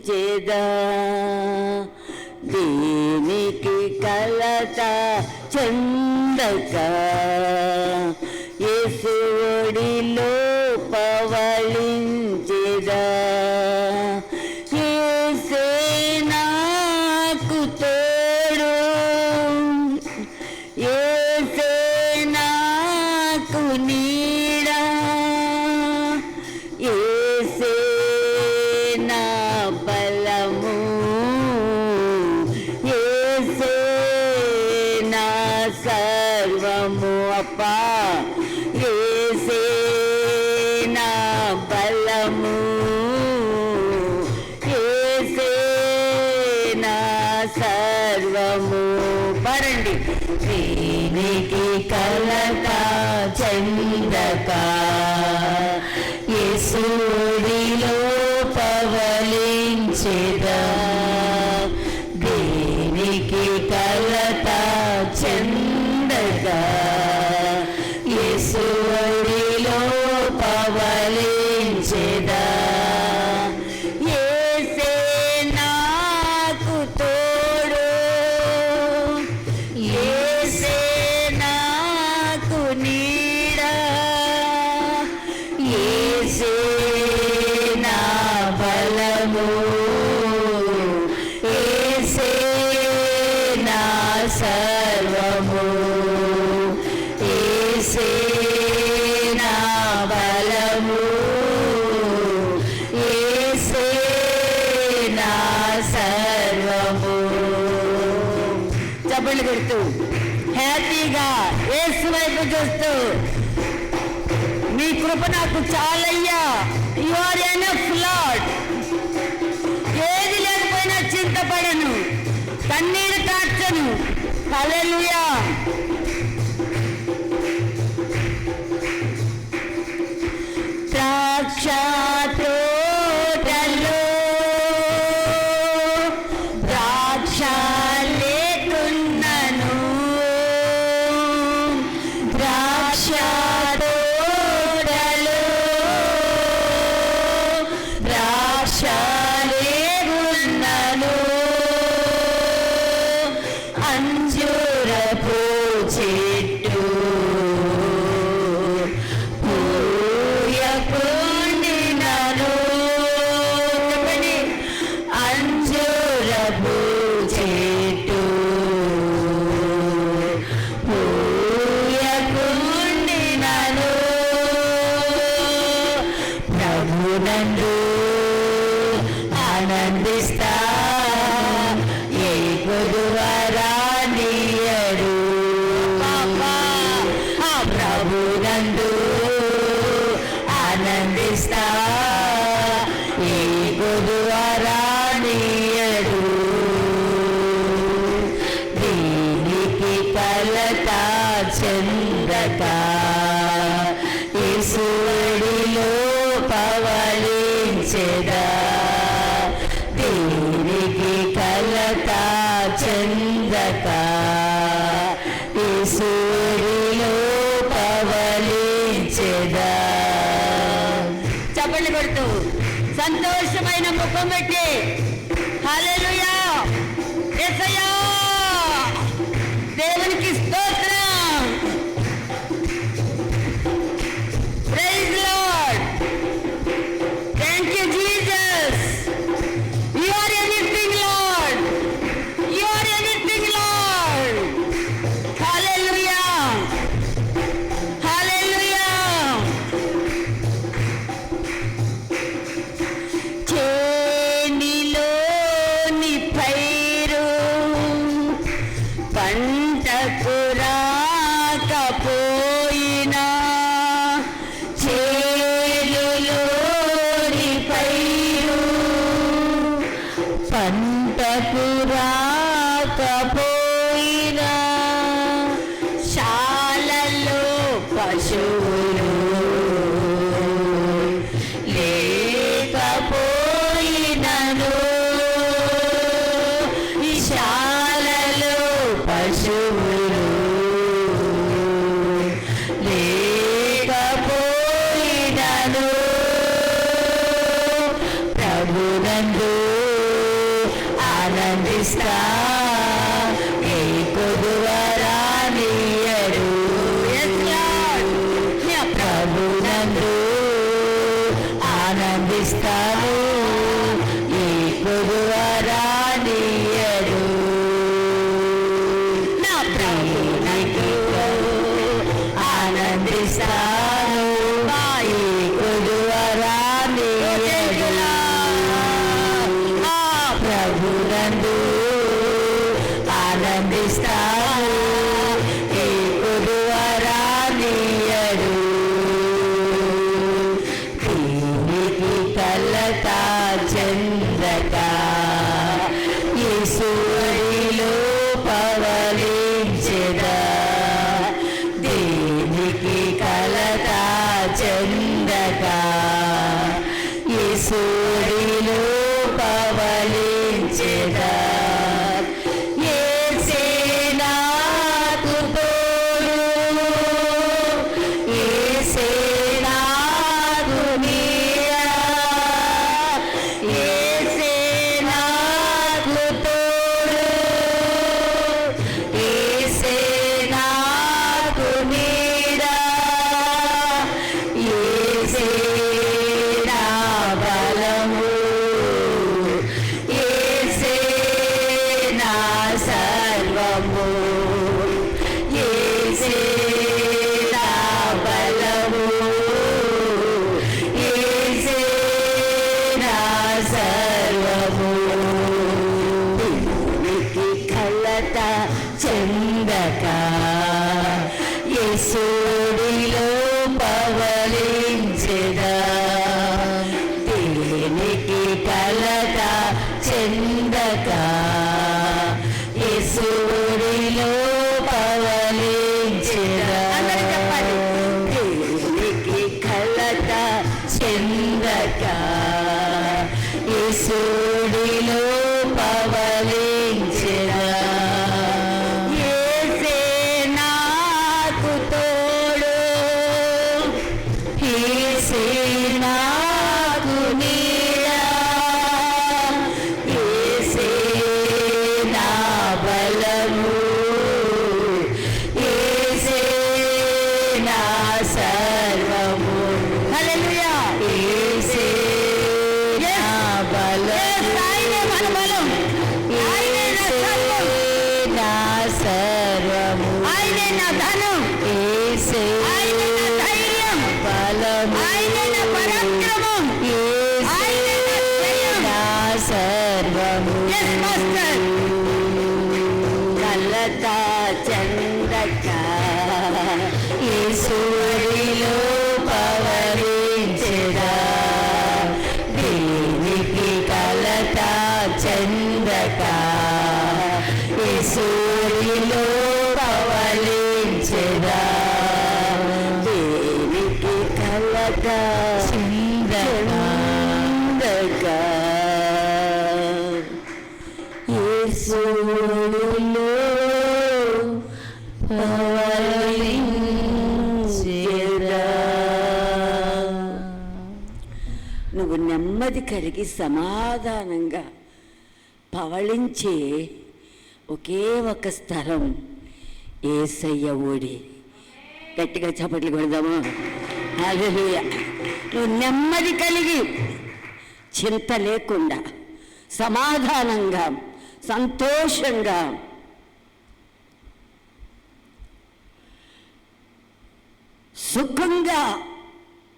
చేదా దేనికి కలత చందక యేసుడిలో పవళించేదా యేసే నాకు తోడు యేసే నాకు నీడా యేసే నా బలము యేసే నా సర్వము అప్పా యేసే నా బలము యేసే నా సర్వము పడండి దీనికి కలత చందక యేసుడిలో పవళించెదా దేనికి కలత చందక యేసుడిలో పవళించెదా యేసే నాకు తోడు యేసే నాకు నీడా యేసే నా బలము యేసే నా సర్వము యేసే నా బలము యేసే నా సర్వము చప్పట్లు కొడుతూ హ్యాపీగా యేసు వైపు చూస్తూ నీ కృప నాకు చాలయ్యా యు ఆర్ ఎనఫ్ లార్డ్ ఏది లేకపోయినా చింతపడను కన్నీరు కార్చను హల్లెలూయా ద్రాక్ష తోటలో ద్రాక్ష లేకున్నను ద్రాక్ష తోటలో ద్రాక్ష లేకున్నను అంజూరపు చెట్టు పూయకుండినను చెప్పండి అంజూరపు చెట్టు పూయకుండినను ప్రభునందు ఆనందిస్తా ఏ కొదువరానియడు ఆ ప్రభునందు ఆనందిస్తా ఏ కొదువరానియడు దీనికి కలత చందక యేసుడిలో పవళించెదా దీనికి కలత చందక యేసుడిలో పవళించెదా చప్పట్లు కొడుతూ సంతోషమైన ముఖం పెట్టి హల్లెలూయా యేసయ్యా దేవునికి స్తోత్రం praise Lord thank you Jesus you are anything Lord you are anything Lord hallelujah hallelujah చేనిలోని పైరు పంటకు రాకపోయినా చేలులోని పైరు పంటకు రాకపోయినా శాలలో పశువులు లేకపోయినను ఈ శాలలో పశువులు లేకపోయినను ప్రభునందు ఆనందిస్తా ఏ కొదువరానియడు ప్రభునందు ఆనందిస్తాను ఏ కొదువరానియడు నా ప్రభునికి ఆనందిస్తాను ఏ కొదువరానియడు ప్రభునందు ఆనందిస్తాను ఏ కొదువరానియడు దీనికి కలత చెందక యేసుడిలో పవలించెదా దీనికి కలత చెందక యేసుడిలో పవలించెదా యేసే నాకు తోడు యేసే నాకు నీడ యేసే నాకు తోడు యేసే నాకు నీడ యేసే నా బలము యేసే నా సర్వము యేసే నా బలము యేసే నా సర్వము దీనికి కలత చెందక యేసుడిలో పవలించెదా దీనికి కలత చెందక యేసుడిలో పవలించెదా దీనికి కలత చెందక యేసుడిలో పవలించెదా యేసే నాకు తోడు యేసే నాకు నీడ యేసే నా బలము యేసే నా సర్వము హల్లెలూయా యేసే నా బలము ఆయనే మన బలం ఆయనే నా సర్వం నా సర్వము ఆయనే నా ధనం యేసే ఆయనే నా ధైర్యం బలము ఆయనే నా పరాక్రమం ఆయనే నా జయం నా సర్వము కలత చందక యేసుడిలో పవలించెదా దీనికి కలత చందక యేసుడిలో పవలించెదా దీనికి కలత చందక యేసుడిలో పవలించెదా నువ్వు నెమ్మది కలిగి సమాధానంగా పవళించే ఒకే ఒక స్థలం యేసయ్య ఊడి. గట్టిగా చప్పట్లు కొడదామా? హల్లెలూయా. నువ్వు నెమ్మది కలిగి చింత లేకుండా సమాధానంగా సంతోషంగా సుఖంగా